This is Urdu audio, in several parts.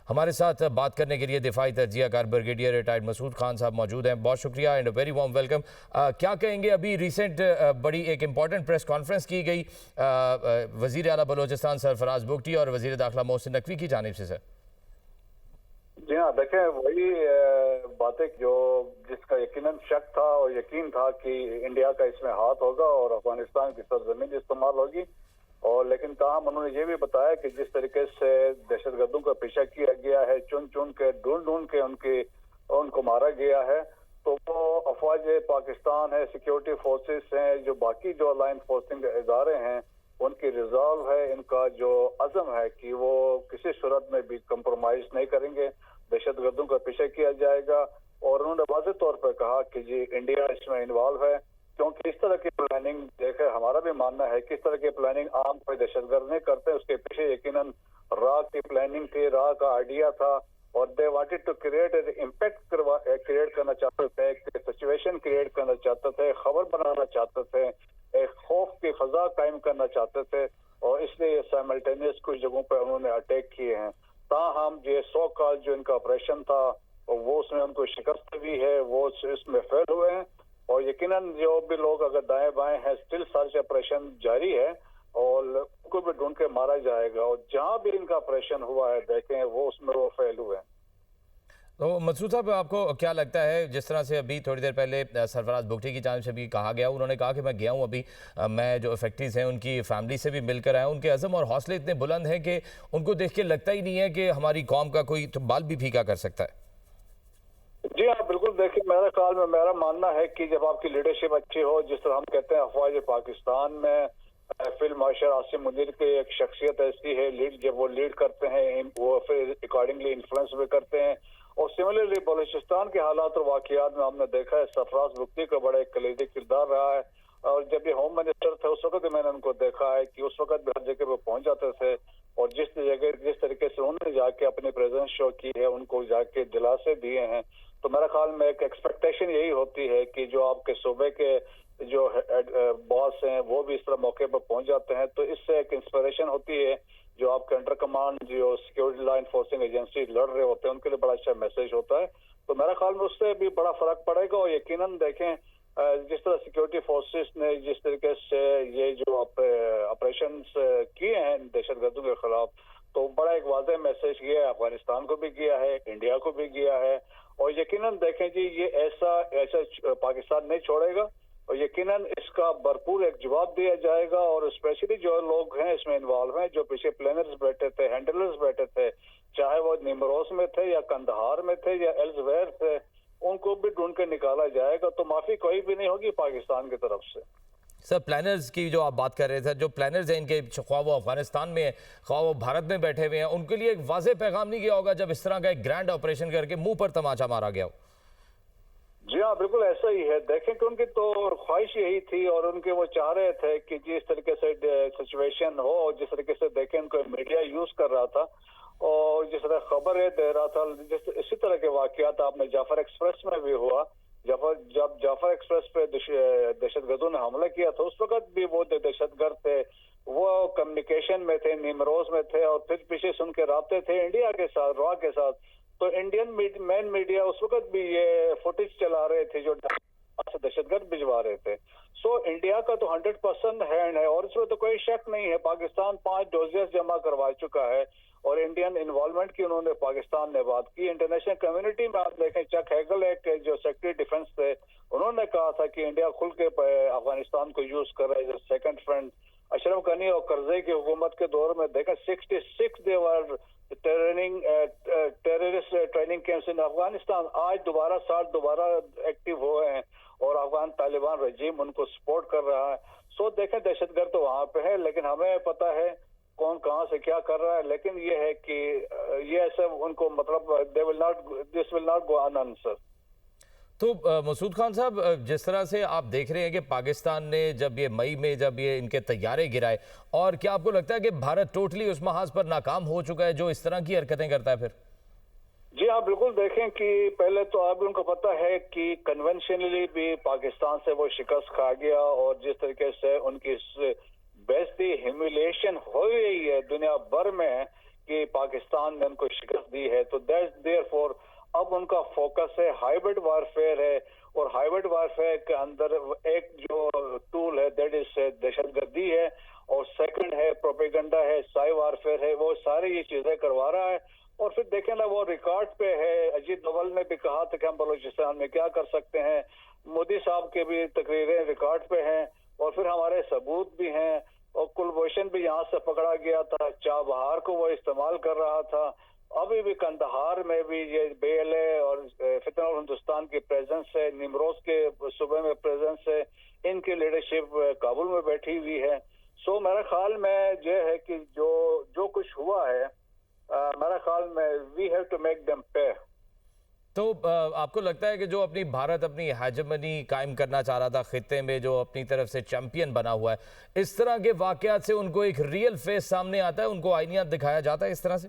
ہمارے ساتھ بات کرنے کے لیے دفاعی تجزیہ کار بریگیڈیئر ریٹائرڈ مسعود خان صاحب موجود ہیں. بہت شکریہ اینڈ ویری وارم ویلکم. کیا کہیں گے, ابھی ریسنٹ بڑی ایک امپورٹنٹ پریس کانفرنس کی گئی وزیر اعلیٰ بلوچستان سرفراز بگٹی اور وزیر داخلہ محسن نقوی کی جانب سے سر؟ جی ہاں, دیکھیں وہی باتیں جو جس کا یقیناً شک تھا اور یقین تھا کہ انڈیا کا اس میں ہاتھ ہوگا اور افغانستان کی سرزمین استعمال ہوگی, اور لیکن تاہم انہوں نے یہ بھی بتایا کہ جس طریقے سے دہشت گردوں کا پیچھا کیا گیا ہے, چن چن کے ڈھونڈ کے ان کو مارا گیا ہے, تو وہ افواج پاکستان ہے, سیکیورٹی فورسز ہیں, جو باقی جو لائن فورسنگ ادارے ہیں, ان کی ریزالو ہے, ان کا جو عزم ہے کہ وہ کسی صورت میں بھی کمپرومائز نہیں کریں گے, دہشت گردوں کا پیچھا کیا جائے گا. اور انہوں نے واضح طور پر کہا کہ جی انڈیا اس میں انوالو ہے, کیونکہ اس طرح کی پلاننگ دیکھے ہمارا بھی ماننا ہے کہ اس طرح کی پلاننگ عام کوئی دہشت گرد نہیں کرتے, اس کے پیچھے یقیناً راہ کی پلاننگ تھی, راہ کا آئیڈیا تھا, اور they wanted to create impact create کرنا چاہتے تھے, ایک سچویشن کریٹ کرنا چاہتے تھے, خبر بنانا چاہتے تھے, ایک خوف کی فضا قائم کرنا چاہتے تھے, اور اس لیے سائملٹینیس کچھ جگہوں پہ انہوں نے اٹیک کیے ہیں. تاہم یہ 100 کال جو ان کا آپریشن تھا وہ اس میں ان کو شکست بھی ہے, وہ اس میں فیل ہوئے ہیں, اور یقیناً جو بھی لوگ اگر دائیں بائیں ہیں اسٹل سرچ آپریشن جاری ہے اور ان کو بھی ڈھونڈ کے مارا جائے گا, اور جہاں بھی ان کا آپریشن ہوا ہے دیکھیں وہ اس میں وہ فیل ہوئے ہیں. تو مسعود صاحب, آپ کو کیا لگتا ہے, جس طرح سے ابھی تھوڑی دیر پہلے سرفراز بگٹی کی جانب سے بھی کہا گیا, انہوں نے کہا کہ میں گیا ہوں ابھی, میں جو افیکٹیز ہیں ان کی فیملی سے بھی مل کر آیا ہوں, ان کے عزم اور حوصلے اتنے بلند ہیں کہ ان کو دیکھ کے لگتا ہی نہیں ہے کہ ہماری قوم کا کوئی بال بھی پھیکا کر سکتا ہے. جی ہاں بالکل, دیکھیں میرا ماننا ہے کہ جب آپ کی لیڈرشپ اچھی ہو, جس طرح ہم کہتے ہیں افواج پاکستان میں فیلڈ مارشل عاصم منیر کی ایک شخصیت ایسی ہے, جب وہ لیڈ کرتے ہیں وہ پھر اکارڈنگلی انفلوئنس بھی کرتے ہیں, اور سملرلی بلوچستان کے حالات اور واقعات میں ہم نے دیکھا ہے سرفراز بگٹی کا بڑا ایک کلیدی کردار رہا ہے, اور جب یہ ہوم منسٹر تھے اس وقت میں نے ان کو دیکھا ہے کہ اس وقت بھی ہر جگہ پہ پہنچ جاتے تھے, اور جس طریقے سے انہوں نے جا کے اپنی پریزنس شو کی ہے, ان کو جا کے دلاسے دیے ہیں, تو میرا خیال میں ایک ایکسپیکٹیشن یہی ہوتی ہے کہ جو آپ کے صوبے کے جو باس ہیں وہ بھی اس طرح موقع پر پہنچ جاتے ہیں, تو اس سے ایک انسپریشن ہوتی ہے, جو آپ کے انڈر کمانڈ جو سیکیورٹی لا انفورسنگ ایجنسی لڑ رہے ہوتے ہیں ان کے لیے بڑا اچھا میسج ہوتا ہے. تو میرا خیال میں اس سے بھی بڑا فرق پڑے گا, اور یقیناً دیکھیں جس طرح سیکیورٹی فورسز نے جس طریقے سے یہ جو آپریشنز کیے ہیں دہشت گردوں کے خلاف, تو بڑا ایک واضح میسج گیا ہے, افغانستان کو بھی گیا ہے, انڈیا کو بھی گیا ہے, اور یقیناً دیکھیں جی یہ ایسا پاکستان نہیں چھوڑے گا, اور یقیناً اس کا بھرپور ایک جواب دیا جائے گا. اور اسپیشلی جو لوگ ہیں اس میں انوالو ہیں, جو پیچھے پلانرز بیٹھے تھے, ہینڈلرز بیٹھے تھے, چاہے وہ نیمروز میں تھے یا کندہار میں تھے یا ایلزویر تھے, ان کو بھی ڈھونڈ کے نکالا جائے گا, تو معافی کوئی بھی نہیں ہوگی پاکستان کی طرف سے. سر پلانرز کی جو آپ بات کر رہے تھے, جو پلانرز ہیں ان کے, خواہ وہ افغانستان میں خواہ وہ بھارت میں بیٹھے ہوئے ہیں, ان کے لیے ایک واضح پیغام نہیں گیا ہوگا جب اس طرح کا ایک گرینڈ آپریشن کر کے منہ پر تماچا مارا گیا ہو؟ جی ہاں بالکل ایسا ہی ہے, دیکھیں کہ ان کی تو خواہش یہی تھی, اور ان کے وہ چاہ رہے تھے کہ جس طریقے سے سچویشن ہو, جس طریقے سے دیکھیں ان کو میڈیا یوز کر رہا تھا اور جس طرح خبریں دے رہا تھا, اسی طرح کے واقعات آپ نے جعفر ایکسپریس میں بھی ہوا. جب جعفر ایکسپریس پہ دہشت گردوں نے حملہ کیا تھا اس وقت بھی وہ دہشت گرد تھے, وہ کمیونیکیشن میں تھے, نیمروز میں تھے, اور پھر پیچھے سے ان کے رابطے تھے انڈیا کے ساتھ, را کے ساتھ. تو انڈین مین میڈیا اس وقت بھی یہ فوٹیج چلا رہے تھے جو دہشت گرد بھجوا رہے تھے. سو انڈیا کا تو 100% ہینڈ ہے, اور اس میں تو کوئی شک نہیں ہے. پاکستان 5 ڈوزز جمع کروا چکا ہے, اور انڈین انوالومنٹ کی انہوں نے پاکستان نے بات کی. انٹرنیشنل کمیونٹی میں آپ دیکھیں چک ہیگل ایک جو سیکرٹری ڈیفنس تھے, انہوں نے کہا تھا کہ انڈیا کھل کے افغانستان کو یوز کر رہا ہے سیکنڈ فرنٹ. اشرف غنی اور کرزئی کی حکومت کے دور میں دیکھیں 66 دیور ٹیررسٹ ٹریننگ کیمپس ان افغانستان. آج دوبارہ ایکٹیو ہوئے ہیں, اور افغان طالبان رجیم ان کو سپورٹ کر رہا ہے. سو دیکھیں دہشت گرد تو وہاں پہ ہے, لیکن ہمیں پتہ ہے کون کہاں سے کیا کر رہا ہے. لیکن یہ ہے کہ یہ ایسا ان کو مطلب this will not go unanswered. تو مسعود خان صاحب, جس طرح سے آپ دیکھ رہے ہیں کہ پاکستان نے جب یہ مئی میں جب یہ ان کے طیارے گرائے, اور کیا آپ کو لگتا ہے کہ بھارت ٹوٹلی اس محاذ پر ناکام ہو چکا ہے جو اس طرح کی حرکتیں کرتا ہے پھر؟ جی ہاں بالکل, دیکھیں کہ پہلے تو آپ ان کو پتہ ہے کہ کنونشنلی بھی پاکستان سے وہ شکست کھا گیا, اور جس طریقے سے ان کی بیزتی ہیومیلیشن ہو رہی ہے دنیا بھر میں, کہ پاکستان نے ان کو شکست دی ہے. تو دیئر فور اب ان کا فوکس ہے ہائیبرڈ وارفیئر ہے, اور ہائیبرڈ وارفیئر کے اندر ایک جو ٹول ہے دیٹ از دہشت گردی ہے, اور سیکنڈ ہے پروپیگنڈا ہے, سائی وارفیئر ہے. وہ ساری یہ چیزیں کروا رہا ہے. اور پھر دیکھیں نا وہ ریکارڈ پہ ہے. اجیت دوول نے بھی کہا تھا کہ ہم بلوچستان میں کیا کر سکتے ہیں. مودی صاحب کے بھی تقریریں ریکارڈ پہ ہیں, اور پھر ہمارے ثبوت بھی ہیں. اور کلبھوشن بھی یہاں سے پکڑا گیا تھا, چابہار کو وہ استعمال کر رہا تھا. ابھی بھی کندہار میں بھی یہ بی ایل اے اور فتنہ ہندوستان کی پریزنس ہے, نیمروز کے صوبے میں پریزنس ہے, ان کی لیڈرشپ کابل میں بیٹھی ہوئی ہے. سو میرے خیال میں یہ ہے کہ جو کچھ ہوا ہے, میرا خیال میں we have to make them pay. تو آپ کو لگتا ہے کہ جو بھارت اپنی ہیجمنی قائم کرنا چاہ رہا تھا خطے میں, جو اپنی طرف سے چیمپئن بنا ہوا ہے, اس طرح کے واقعات سے ان کو ایک ریئل فیس سامنے آتا ہے, ان کو آئینیات دکھایا جاتا ہے اس طرح سے؟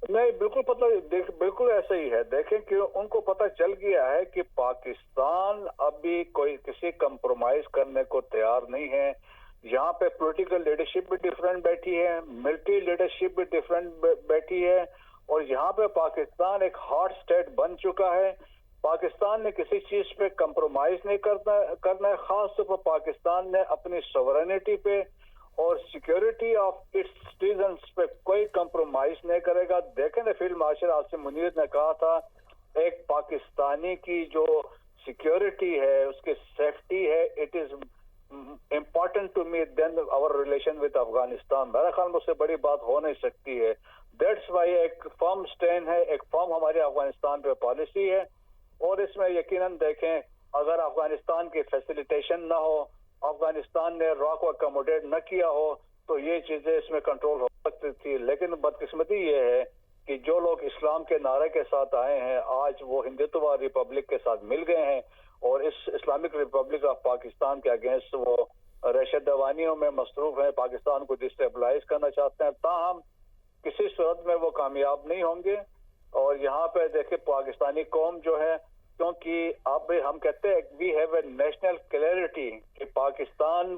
نہیں, بالکل ایسا ہی ہے. دیکھیں کہ ان کو پتہ چل گیا ہے کہ پاکستان ابھی کوئی کسی کمپرومائز کرنے کو تیار نہیں ہے. یہاں پہ پولیٹیکل لیڈرشپ بھی ڈیفرنٹ بیٹھی ہے, ملٹری لیڈرشپ بھی ڈیفرنٹ بیٹھی ہے, اور یہاں پہ پاکستان ایک ہاٹ سٹیٹ بن چکا ہے. پاکستان نے کسی چیز پہ کمپرومائز نہیں کرنا ہے. خاص طور پر پاکستان نے اپنی سورینٹی پہ اور سیکیورٹی آف اٹس سٹیزنز پہ کوئی کمپرومائز نہیں کرے گا. دیکھیں نا فیلڈ مارشل عاصم منیر نے کہا تھا ایک پاکستانی کی جو سیکیورٹی ہے, اس کی سیفٹی ہے, it is important to me then our relation with Afghanistan. میرا خیال میں اس سے بڑی بات ہو نہیں سکتی ہے. دیٹس وائی ایک فرم سٹینڈ ہے, ایک فرم ہمارے افغانستان پہ پالیسی ہے. اور اس میں یقیناً دیکھیں اگر افغانستان کی فیسیلیٹیشن نہ ہو, افغانستان نے را کو اکوموڈیٹ نہ کیا ہو, تو یہ چیزیں اس میں کنٹرول ہو سکتی تھی. لیکن بدقسمتی یہ ہے کہ جو لوگ اسلام کے نعرے کے ساتھ آئے ہیں, آج وہ ہندوتوا ریپبلک کے ساتھ مل گئے ہیں, اور اس اسلامک ریپبلک آف پاکستان کے اگینسٹ وہ رشد دوانیوں میں مصروف ہیں, پاکستان کو ڈسٹیبلائز کرنا چاہتے ہیں. تاہم کسی صورت میں وہ کامیاب نہیں ہوں گے. اور یہاں پہ دیکھیں پاکستانی قوم جو ہے, کیونکہ اب ہم کہتے ہیں we have a national clarity کہ پاکستان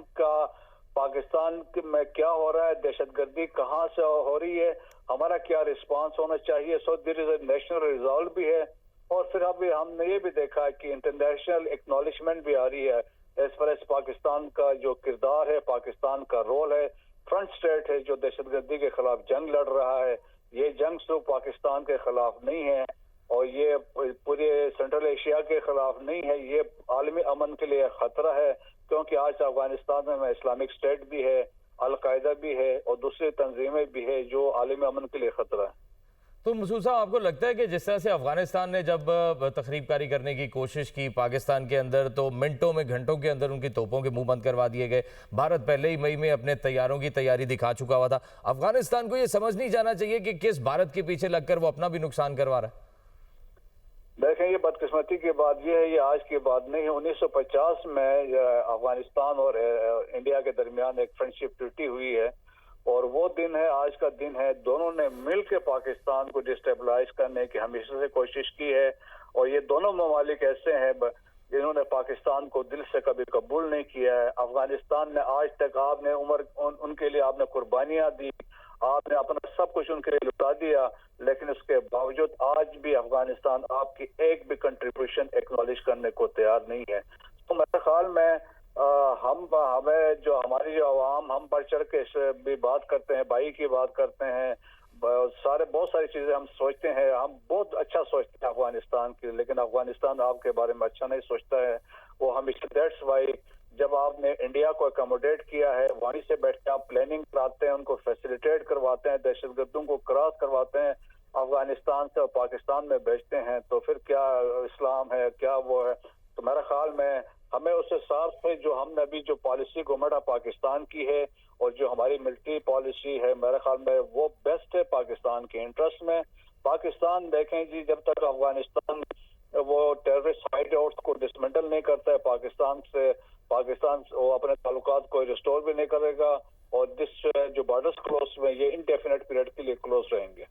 میں کیا ہو رہا ہے, دہشت گردی کہاں سے ہو رہی ہے, ہمارا کیا رسپانس ہونا چاہیے. سو دیر از اے نیشنل ریزالو بھی ہے. اور پھر ابھی ہم نے یہ بھی دیکھا کہ انٹرنیشنل ایکنالجمنٹ بھی آ رہی ہے ایز فار ایز پاکستان کا جو کردار ہے, پاکستان کا رول ہے. فرنٹ سٹیٹ ہے جو دہشت گردی کے خلاف جنگ لڑ رہا ہے. یہ جنگ صرف پاکستان کے خلاف نہیں ہے, اور یہ پورے سینٹرل ایشیا کے خلاف نہیں ہے, یہ عالمی امن کے لیے خطرہ ہے. کیونکہ آج افغانستان میں اسلامک اسٹیٹ بھی ہے, القاعدہ بھی ہے, اور دوسری تنظیمیں بھی ہے جو عالمی امن کے لیے خطرہ ہے. تو مسعود صاحب, آپ کو لگتا ہے کہ جس طرح سے افغانستان نے جب تخریب کاری کرنے کی کوشش کی پاکستان کے اندر, تو منٹوں میں گھنٹوں کے اندر ان کی توپوں کے منہ بند کروا دیے گئے. بھارت پہلے ہی مئی میں اپنے طیاروں کی تیاری دکھا چکا ہوا تھا. افغانستان کو یہ سمجھ نہیں جانا چاہیے کہ کس بھارت کے پیچھے لگ کر وہ اپنا بھی نقصان کروا رہا ہے؟ دیکھیں یہ بدقسمتی کی بات یہ ہے, یہ آج کی بات نہیں ہے. 1950 میں افغانستان اور انڈیا کے درمیان ایک فرینڈشپ ٹوٹی ہوئی ہے, اور وہ دن ہے, آج کا دن ہے. دونوں نے مل کے پاکستان کو ڈسٹیبلائز کرنے کی ہمیشہ سے کوشش کی ہے. اور یہ دونوں ممالک ایسے ہیں جنہوں نے پاکستان کو دل سے کبھی قبول نہیں کیا ہے. افغانستان نے آج تک آپ نے ان کے لیے آپ نے قربانیاں دی, آپ نے اپنا سب کچھ ان کے لیے لٹا دیا, لیکن اس کے باوجود آج بھی افغانستان آپ کی ایک بھی کنٹریبیوشن ایکنالج کرنے کو تیار نہیں ہے. تو میرے خیال میں ہمیں جو ہماری جو عوام, ہم بڑھ چڑھ کے بھی بات کرتے ہیں, بھائی کی بات کرتے ہیں, بہت ساری چیزیں ہم سوچتے ہیں, ہم بہت اچھا سوچتے ہیں افغانستان کی, لیکن افغانستان آپ کے بارے میں اچھا نہیں سوچتا ہے. وہ ہمیشہ دیٹس وائی جب آپ نے انڈیا کو اکوموڈیٹ کیا ہے, وہیں سے بیٹھ کے آپ پلاننگ کراتے ہیں, ان کو فیسیلیٹیٹ کرواتے ہیں, دہشت گردوں کو کراس کرواتے ہیں, افغانستان سے اور پاکستان میں بھیجتے ہیں, تو پھر کیا اسلام ہے, کیا وہ ہے. تو میرا خیال میں ہمیں اس حساب سے جو ہم نے ابھی جو پالیسی گورنمنٹ آف پاکستان کی ہے, اور جو ہماری ملٹری پالیسی ہے, میرے خیال میں وہ بیسٹ ہے پاکستان کے انٹرسٹ میں. پاکستان دیکھیں جی, جب تک افغانستان وہ ٹیررسٹ ہائیڈ آؤٹس کو ڈسمنٹل نہیں کرتا ہے, پاکستان وہ اپنے تعلقات کو ریسٹور بھی نہیں کرے گا, اور جو بارڈرز کلوز ہوئے یہ انڈیفینٹ پیریڈ کے لیے کلوز رہیں گے.